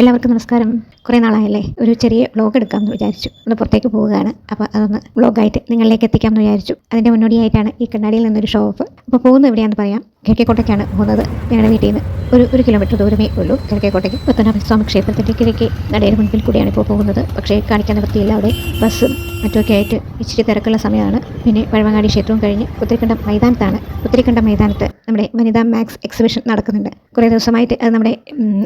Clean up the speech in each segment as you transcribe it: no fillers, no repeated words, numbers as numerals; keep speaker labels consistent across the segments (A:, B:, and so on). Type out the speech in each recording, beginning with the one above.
A: എല്ലാവർക്കും നമസ്കാരം. കുറേ നാളായല്ലേ ഒരു ചെറിയ വ്ളോഗ് എടുക്കാമെന്ന് വിചാരിച്ചു. ഒന്ന് പുറത്തേക്ക് പോവുകയാണ്. അപ്പോൾ അതൊന്ന് വ്ളോഗായിട്ട് നിങ്ങളിലേക്ക് എത്തിക്കാമെന്ന് വിചാരിച്ചു. അതിൻ്റെ മുന്നോടിയായിട്ടാണ് ഈ കണ്ണാടിയിൽ നിന്നൊരു ഷോ ഓഫ്. അപ്പോൾ പോകുന്നത് എവിടെയാണെന്ന് പറയാം. കിഴക്കേക്കോട്ടയ്ക്കാണ് പോകുന്നത്. ഞങ്ങളുടെ വീട്ടിൽ നിന്ന് ഒരു കിലോമീറ്റർ ദൂരമേ ഉള്ളൂ കിഴക്കേക്കോട്ടയ്ക്ക്. പത്മനാഭസ്വാമി ക്ഷേത്രത്തിൻ്റെ കിഴക്കേ നടയുടെ മുൻപിൽ കൂടിയാണ് ഇപ്പോൾ പോകുന്നത്. പക്ഷേ കാണിക്കാൻ നിവൃത്തിയില്ല. അവിടെ ബസ്സും മറ്റുമൊക്കെ ആയിട്ട് ഇച്ചിരി തിരക്കുള്ള സമയമാണ്. പിന്നെ പഴവങ്ങാടി ക്ഷേത്രവും കഴിഞ്ഞ് പുത്തരിക്കണ്ടം മൈതാനത്താണ്. പുത്തരിക്കണ്ടം മൈതാനത്ത് നമ്മുടെ വനിതാ മാക്സ് എക്സിബിഷൻ നടക്കുന്നുണ്ട്. കുറേ ദിവസമായിട്ട് അത് നമ്മുടെ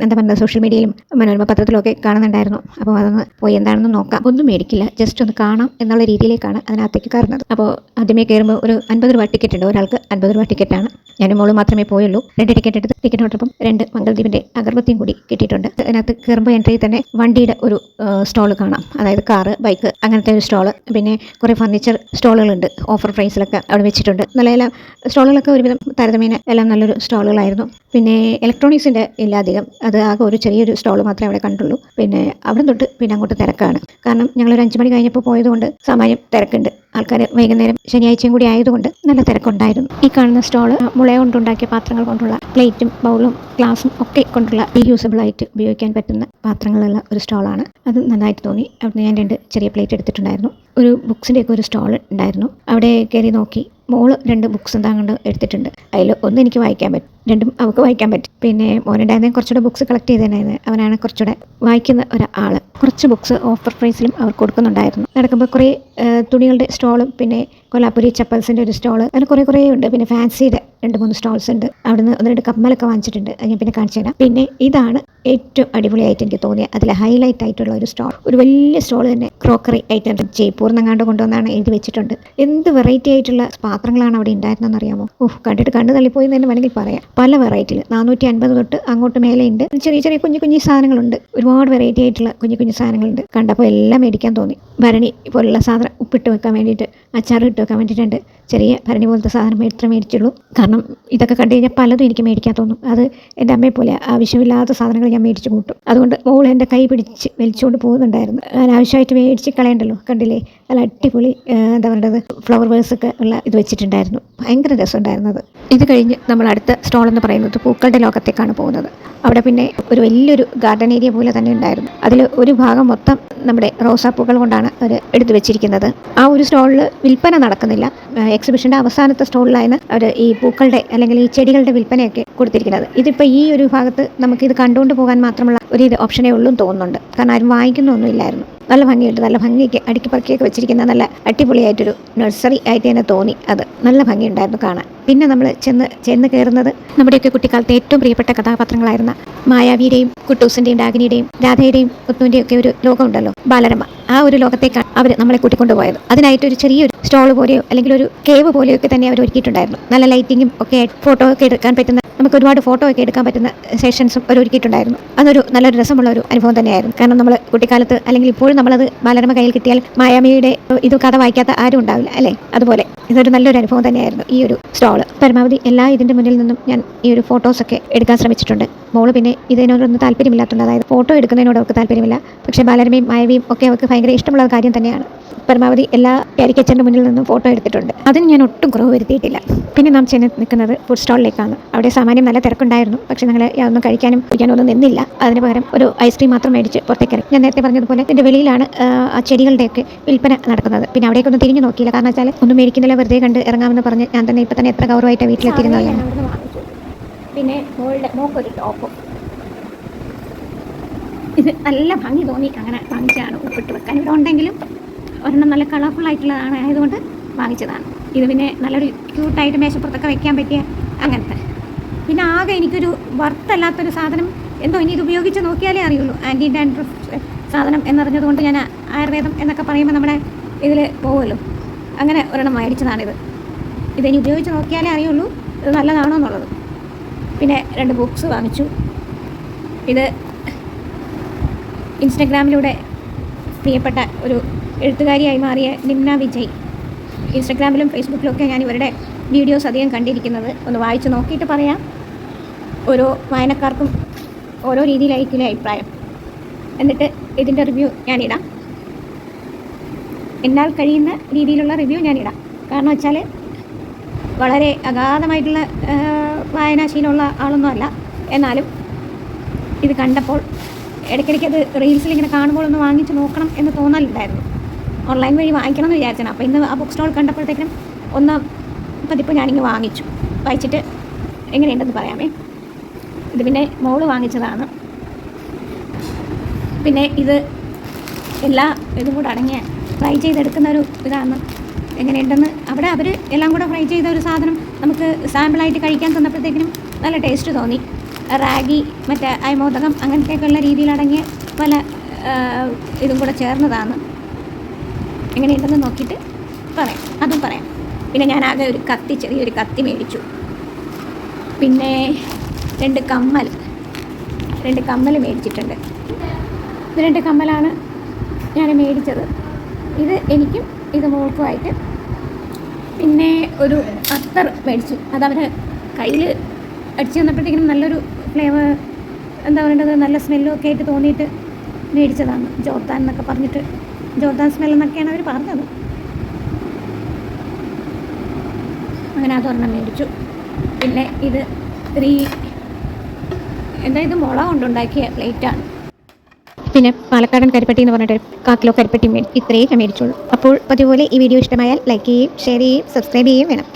A: എന്താ പറയുക സോഷ്യൽ മീഡിയയിലും മനോരമ പത്രത്തിലൊക്കെ കാണുന്നുണ്ടായിരുന്നു. അപ്പോൾ അതൊന്ന് പോയി എന്താണെന്ന് നോക്കാം. ഒന്നും മേടിക്കില്ല, ജസ്റ്റ് ഒന്ന് കാണാം എന്നുള്ള രീതിയിലേക്കാണ് അതിനകത്തേക്ക് കയറുന്നത്. അപ്പോൾ ആദ്യമേ കയറുമ്പോൾ ഒരു 50 രൂപ ടിക്കറ്റ് ഉണ്ട്. ഒരാൾക്ക് 50 രൂപ ടിക്കറ്റാണ്. ഞാനും മോള് മാത്രമേ പോയുള്ളൂ. 2 ടിക്കറ്റ് എടുത്ത് ടിക്കറ്റിനോടൊപ്പം 2 മംഗൾദ്വീപിൻ്റെ അഗർബത്തിയും കൂടി കിട്ടിയിട്ടുണ്ട്. അതിനകത്ത് കയറുമ്പോൾ എൻട്രിയിൽ തന്നെ വണ്ടിയുടെ ഒരു സ്റ്റോള് കാണാം. അതായത് കാറ്, ബൈക്ക് അങ്ങനത്തെ ഒരു സ്റ്റോള്. പിന്നെ കുറേ ഫർണിച്ചർ സ്റ്റോളുകളുണ്ട്. ഓഫർ പ്രൈസിലൊക്കെ അവിടെ വെച്ചിട്ടുണ്ട്. നല്ല സ്റ്റോളുകളൊക്കെ ഒരുവിധം താരതമ്യേന എല്ലാം നല്ലൊരു സ്റ്റോളുകളായിരുന്നു. പിന്നെ ഇലക്ട്രോണിക്സിൻ്റെ ഇല്ല അധികം. അത് ആകെ ഒരു ചെറിയൊരു സ്റ്റോൾ മാത്രമേ അവിടെ കണ്ടുള്ളൂ. പിന്നെ അവിടെ തൊട്ട് പിന്നെ അങ്ങോട്ട് തിരക്കാണ്. കാരണം ഞങ്ങളൊരു 5 മണി കഴിഞ്ഞപ്പോൾ പോയതുകൊണ്ട് സാമാന്യം തിരക്കുണ്ട്. ആൾക്കാർ വൈകുന്നേരം ശനിയാഴ്ചയും കൂടി ആയതുകൊണ്ട് നല്ല തിരക്കുണ്ടായിരുന്നു. ഈ കാണുന്ന സ്റ്റോള് മുള കൊണ്ടുണ്ടാക്കിയ പാത്രങ്ങൾ കൊണ്ടുള്ള പ്ലേറ്റും ബൗളും ഗ്ലാസും ഒക്കെ കൊണ്ടുള്ള റീയൂസബിളായിട്ട് ഉപയോഗിക്കാൻ പറ്റുന്ന പാത്രങ്ങളുള്ള ഒരു സ്റ്റോളാണ്. അത് നന്നായിട്ട് തോന്നി. അവിടുന്ന് ഞാൻ 2 ചെറിയ പ്ലേറ്റ് എടുത്തിട്ടുണ്ടായിരുന്നു. ഒരു ബുക്സിൻ്റെയൊക്കെ ഒരു സ്റ്റോൾ ഉണ്ടായിരുന്നു. അവിടെ കയറി നോക്കി. മോള് 2 ബുക്സ് എന്താ കൊണ്ട് എടുത്തിട്ടുണ്ട്. അതിൽ ഒന്ന് എനിക്ക് വായിക്കാൻ പറ്റും, 2 അവൾക്ക് വായിക്കാൻ പറ്റും. പിന്നെ മോനുണ്ടായിരുന്നെ കുറച്ചുകൂടെ ബുക്സ് കളക്ട് ചെയ്തേനായിരുന്നു. അവനാണ് കുറച്ചുകൂടെ വായിക്കുന്ന ഒരാൾ. കുറച്ച് ബുക്സ് ഓഫർ പ്രൈസിലും അവർ കൊടുക്കുന്നുണ്ടായിരുന്നു. നടക്കുമ്പോൾ കുറേ തുണികളുടെ സ്റ്റോളും പിന്നെ കൊലാപ്പുരി ചപ്പൽസിൻ്റെ ഒരു സ്റ്റോള് അങ്ങനെ കുറേ ഉണ്ട്. പിന്നെ ഫാൻസിയുടെ 2-3 സ്റ്റോൾസ് ഉണ്ട്. അവിടുന്ന് 1-2 കമ്മലൊക്കെ വാങ്ങിച്ചിട്ടുണ്ട്. അത് ഞാൻ പിന്നെ കാണിച്ചു തരാം. പിന്നെ ഇതാണ് ഏറ്റവും അടിപൊളിയായിട്ട് എനിക്ക് തോന്നിയ അതിൽ ഹൈലൈറ്റ് ആയിട്ടുള്ള ഒരു സ്റ്റോൾ. ഒരു വലിയ സ്റ്റോൾ തന്നെ ക്രോക്കറി ഐറ്റം ജയ്പൂർന്നെങ്ങാണ്ട് കൊണ്ടുവന്നാണ് എഴുതി വെച്ചിട്ടുണ്ട്. എന്ത് വെറൈറ്റി ആയിട്ടുള്ള പാത്രങ്ങളാണ് അവിടെ ഉണ്ടായിരുന്നതെന്ന് അറിയാമോ? കണ്ടിട്ട് കണ്ടു തള്ളിപ്പോയി എന്ന് തന്നെ വേണമെങ്കിൽ പറയാം. പല വെറൈറ്റിയിൽ 450 തൊട്ട് അങ്ങോട്ട് മേലെയുണ്ട്. ചെറിയ കുഞ്ഞു സാധനങ്ങളുണ്ട്. ഒരുപാട് വെറൈറ്റി ആയിട്ടുള്ള കുഞ്ഞു സാധനങ്ങളുണ്ട്. കണ്ടപ്പോൾ എല്ലാം മേടിക്കാൻ തോന്നി. ഭരണി പോലുള്ള സാധനം ഉപ്പിട്ട് വെക്കാൻ വേണ്ടിയിട്ട്, അച്ചാർ ഇട്ട് വെക്കാൻ വേണ്ടിയിട്ടുണ്ട്. ചെറിയ ഭരണി പോലത്തെ സാധനം മാത്രമേ മേടിച്ചുള്ളൂ. കാരണം ഇതൊക്കെ കണ്ടു കഴിഞ്ഞാൽ പലതും എനിക്ക് മേടിക്കാൻ തോന്നും. അത് എൻ്റെ അമ്മയെ പോലെ ആവശ്യമില്ലാത്ത സാധനങ്ങൾ ഞാൻ മേടിച്ച് കൂട്ടും. അതുകൊണ്ട് മോൾ എൻ്റെ കൈ പിടിച്ച് വലിച്ചുകൊണ്ട് പോകുന്നുണ്ടായിരുന്നു. അനാവശ്യമായിട്ട് മേടിച്ച് കളയണ്ടല്ലോ. കണ്ടില്ലേ നല്ല അടിപൊളി എന്താ പറയുന്നത് ഫ്ലവർ വേഴ്സൊക്കെ ഉള്ള ഇത് വെച്ചിട്ടുണ്ടായിരുന്നു. ഭയങ്കര രസമുണ്ടായിരുന്നത്. ഇത് കഴിഞ്ഞ് നമ്മൾ അടുത്ത സ്റ്റോൾ എന്ന് പറയുന്നത് പൂക്കളുടെ ലോകത്തേക്കാണ് പോകുന്നത്. അവിടെ പിന്നെ ഒരു വലിയൊരു ഗാർഡൻ ഏരിയ പോലെ തന്നെ ഉണ്ടായിരുന്നു. അതിൽ ഒരു ഭാഗം മൊത്തം നമ്മുടെ റോസാപ്പൂക്കൾ കൊണ്ടാണ് അവർ എടുത്തു വെച്ചിരിക്കുന്നത്. ആ ഒരു സ്റ്റോളിൽ വിൽപ്പന നടക്കുന്നില്ല. എക്സിബിഷൻ്റെ അവസാനത്തെ സ്റ്റോളിലാണ് അവർ ഈ പൂക്കളുടെ അല്ലെങ്കിൽ ഈ ചെടികളുടെ വിൽപ്പനയൊക്കെ കൊടുത്തിരിക്കുന്നത്. ഇതിപ്പോൾ ഈ ഒരു ഭാഗത്ത് നമുക്കിത് കണ്ടുകൊണ്ട് പോകാൻ മാത്രമുള്ള ഒരു ഓപ്ഷനേ ഉള്ളൂ എന്ന് തോന്നുന്നുണ്ട്. കാരണം ആരും വാങ്ങിക്കുന്നൊന്നും ഇല്ലായിരുന്നു. നല്ല ഭംഗിയുണ്ട്. നല്ല ഭംഗിക്ക് അടുക്കി പറക്കിയൊക്കെ വെച്ചിരിക്കുന്ന നല്ല അടിപൊളിയായിട്ടൊരു നഴ്സറി ആയിട്ട് തന്നെ തോന്നി. അത് നല്ല ഭംഗിയുണ്ടായിരുന്നു കാണാൻ. പിന്നെ നമ്മൾ ചെന്ന് കയറുന്നത് നമ്മുടെയൊക്കെ കുട്ടിക്കാലത്ത് ഏറ്റവും പ്രിയപ്പെട്ട കഥാപാത്രങ്ങളായിരുന്ന മായാവിയുടെയും കുട്ടൂസിൻ്റെയും ഡാഗിനിയുടെയും രാധയുടെയും മുത്തുവിൻ്റെയും ഒക്കെ ഒരു ലോകമുണ്ടല്ലോ, ബാലരമ. ആ ഒരു ലോകത്തേക്കാണ് അവർ നമ്മളെ കൂട്ടിക്കൊണ്ടുപോയത്. അതിനായിട്ട് ഒരു ചെറിയൊരു സ്റ്റോൾ പോലെയോ അല്ലെങ്കിൽ ഒരു കേവ് പോലെയോ ഒക്കെ തന്നെ അവർ ഒരുക്കിയിട്ടുണ്ടായിരുന്നു. നല്ല ലൈറ്റിങ്ങും ഒക്കെ ഫോട്ടോ ഒക്കെ എടുക്കാൻ പറ്റുന്ന, നമുക്ക് ഒരുപാട് ഫോട്ടോ ഒക്കെ എടുക്കാൻ പറ്റുന്ന സെഷൻസും അവർ ഒരുക്കിയിട്ടുണ്ടായിരുന്നു. അതൊരു നല്ലൊരു രസമുള്ള ഒരു അനുഭവം തന്നെയായിരുന്നു. കാരണം നമ്മൾ കുട്ടിക്കാലത്ത് അല്ലെങ്കിൽ ഇപ്പോഴും നമ്മളത് ബാലരമ കയ്യിൽ കിട്ടിയാൽ മായാമിയുടെ ഇത് കഥ വായിക്കാത്ത ആരും ഉണ്ടാവില്ല അല്ലേ? അതുപോലെ ഇതൊരു നല്ലൊരു അനുഭവം തന്നെയായിരുന്നു ഈ ഒരു സ്റ്റോള്. പരമാവധി എല്ലാ ഇതിൻ്റെ മുന്നിൽ നിന്നും ഞാൻ ഈ ഒരു ഫോട്ടോസൊക്കെ എടുക്കാൻ ശ്രമിച്ചിട്ടുണ്ട്. മോള് പിന്നെ ഇതിനോടൊന്നും താല്പര്യമില്ലാത്തതുകൊണ്ട്, അതായത് ഫോട്ടോ എടുക്കുന്നതിനോട് അവർക്ക് താല്പര്യമില്ല. പക്ഷേ ബാലരമയും മായവിയും ഒക്കെ അവർക്ക് ഭയങ്കര ഇഷ്ടമുള്ള കാര്യം തന്നെയാണ്. പരമാവധി എല്ലാ കാരിക്കേച്ചറിൻ്റെ മുന്നിൽ നിന്നും ഫോട്ടോ എടുത്തിട്ടുണ്ട്. അതിന് ഞാൻ ഒട്ടും കുറവ് വരുത്തിയിട്ടില്ല. പിന്നെ നാം ചെന്ന് നിൽക്കുന്നത് ഫുഡ് സ്റ്റോളിലേക്കാണ്. അവിടെ സാമാന്യം നല്ല തിരക്കുണ്ടായിരുന്നു. പക്ഷേ ഞങ്ങൾ യാതൊന്നും കഴിക്കാനും ഒന്നും നിന്നില്ല. അതിന് പകരം ഒരു ഐസ്ക്രീം മാത്രം മേടിച്ച് പുറത്തേക്ക് ഇറങ്ങി. ഞാൻ നേരത്തെ പറഞ്ഞതുപോലെ ഇതിൻ്റെ വെളിയിലാണ് ആ ചെടികളുടെയൊക്കെ വിൽപ്പന നടക്കുന്നത്. പിന്നെ അവിടേക്കൊന്നും തിരിഞ്ഞു നോക്കിയില്ല. കാരണം വെച്ചാൽ ഒന്നും മേടിക്കുന്നില്ല, വെറുതെ കണ്ട് ഇറങ്ങാമെന്ന് പറഞ്ഞ് ഞാൻ തന്നെ ഇപ്പം തന്നെ എത്ര ഗൗരവമായിട്ട് വീട്ടിലെത്തിയിരുന്നതാണ്. പിന്നെ മോക്കൊരു ടോപ്പും ഇത് നല്ല ഭംഗി തോന്നി, അങ്ങനെ വാങ്ങിച്ചതാണ്. ഉപ്പിട്ട് വെക്കാൻ ഇവിടെ ഉണ്ടെങ്കിലും ഒരെണ്ണം നല്ല കളർഫുൾ ആയിട്ടുള്ളതാണ്, ആയതുകൊണ്ട് വാങ്ങിച്ചതാണ്. ഇത് പിന്നെ നല്ലൊരു ക്യൂട്ടായിട്ട് മേശപ്പുറത്തൊക്കെ വെക്കാൻ പറ്റിയ അങ്ങനത്തെ. പിന്നെ ആകെ എനിക്കൊരു വറുത്തല്ലാത്തൊരു സാധനം എന്തോ, ഇനി ഇത് ഉപയോഗിച്ച് നോക്കിയാലേ അറിയുള്ളൂ. ആൻറ്റി ഡാൻഡ്രഫ് സാധനം എന്നറിഞ്ഞതുകൊണ്ട് ഞാൻ ആയുർവേദം എന്നൊക്കെ പറയുമ്പോൾ നമ്മുടെ ഇതിൽ പോകുമല്ലോ, അങ്ങനെ ഒരെണ്ണം മേടിച്ചതാണിത്. ഇതിനി ഉപയോഗിച്ച് നോക്കിയാലേ അറിയുള്ളൂ ഇത് നല്ലതാണോ എന്നുള്ളത്. പിന്നെ 2 ബുക്സ് വാങ്ങിച്ചു. ഇത് ഇൻസ്റ്റഗ്രാമിലൂടെ പ്രിയപ്പെട്ട ഒരു എഴുത്തുകാരിയായി മാറിയ നിമ്ന വിജയ്. ഇൻസ്റ്റഗ്രാമിലും ഫേസ്ബുക്കിലൊക്കെ ഞാൻ ഇവരുടെ വീഡിയോസ് അധികം കണ്ടിരിക്കുന്നത്. ഒന്ന് വായിച്ച് നോക്കിയിട്ട് പറയാം. ഓരോ വായനക്കാർക്കും ഓരോ രീതിയിലായിരിക്കില്ല അഭിപ്രായം. എന്നിട്ട് ഇതിൻ്റെ റിവ്യൂ ഞാനിടാം. എന്നാൽ കഴിയുന്ന രീതിയിലുള്ള റിവ്യൂ ഞാനിടാം. കാരണം വെച്ചാൽ വളരെ അഗാധമായിട്ടുള്ള വായനാശീലമുള്ള ആളൊന്നും അല്ല. എന്നാലും ഇത് കണ്ടപ്പോൾ ഇടയ്ക്കിടയ്ക്ക് അത് റീൽസിൽ ഇങ്ങനെ കാണുമ്പോൾ ഒന്ന് വാങ്ങിച്ച് നോക്കണം എന്ന് തോന്നലുണ്ടായിരുന്നു. ഓൺലൈൻ വഴി വാങ്ങിക്കണം എന്ന് വിചാരിച്ചാണ്. അപ്പോൾ ഇന്ന് ആ ബുക്ക് സ്റ്റോൾ കണ്ടപ്പോഴത്തേക്കും ഒന്ന് പതിപ്പ് ഞാനിങ്ങ് വാങ്ങിച്ചു. വായിച്ചിട്ട് എങ്ങനെയുണ്ടെന്ന് പറയാമേ. ഇത് പിന്നെ മോള് വാങ്ങിച്ചതാണ്. പിന്നെ ഇത് എല്ലാ ഇതും കൂടെ അടങ്ങിയ ഫ്രൈ ചെയ്തെടുക്കുന്ന ഒരു ഇതാണ്. എങ്ങനെയുണ്ടെന്ന് അവിടെ അവർ എല്ലാം കൂടെ ഫ്രൈ ചെയ്ത ഒരു സാധനം നമുക്ക് സാമ്പിളായിട്ട് കഴിക്കാൻ തന്നപ്പോഴത്തേക്കിനും നല്ല ടേസ്റ്റ് തോന്നി. റാഗി, മറ്റേ അയമോദകം അങ്ങനത്തെയൊക്കെയുള്ള രീതിയിലടങ്ങിയ പല ഇതും കൂടെ ചേർന്നതാണ്. എങ്ങനെയുണ്ടെന്ന് നോക്കിയിട്ട് പറയാം, അതും പറയാം. പിന്നെ ഞാനാകെ ഒരു ചെറിയൊരു കത്തി മേടിച്ചു. പിന്നെ 2 കമ്മൽ മേടിച്ചിട്ടുണ്ട്. ഇത് 2 കമ്മലാണ് ഞാൻ മേടിച്ചത്. ഇത് എനിക്കും ഇത് മോൾക്കുമായിട്ട്. പിന്നെ ഒരു അത്തർ മേടിച്ചു. അതവർ കയ്യിൽ അടിച്ചു തന്നപ്പോഴത്തേക്കും നല്ലൊരു ഫ്ലേവർ, എന്താ പറയേണ്ടത്, നല്ല സ്മെല്ലും ഒക്കെ ആയിട്ട് തോന്നിയിട്ട് മേടിച്ചതാണ്. ജോർദാൻ എന്നൊക്കെ പറഞ്ഞിട്ട്, ജോർദാൻ സ്മെല്ലെന്നൊക്കെയാണ് അവർ പറഞ്ഞത്. അങ്ങനെ അതൊരെണ്ണം മേടിച്ചു. പിന്നെ ഇത് ഇത് മുള കൊണ്ടുണ്ടാക്കിയ പ്ലേറ്റാണ്. പിന്നെ പാലക്കാടൻ കരിപ്പട്ടി എന്ന് പറഞ്ഞിട്ട് 1/4 കിലോ കരിപ്പട്ടി ഇത്രയും മേടിച്ചോളൂ. അപ്പോൾ അതുപോലെ ഈ വീഡിയോ ഇഷ്ടമായാൽ ലൈക്ക് ചെയ്യുകയും ഷെയർ ചെയ്യുകയും സബ്സ്ക്രൈബ് ചെയ്യുകയും വേണം.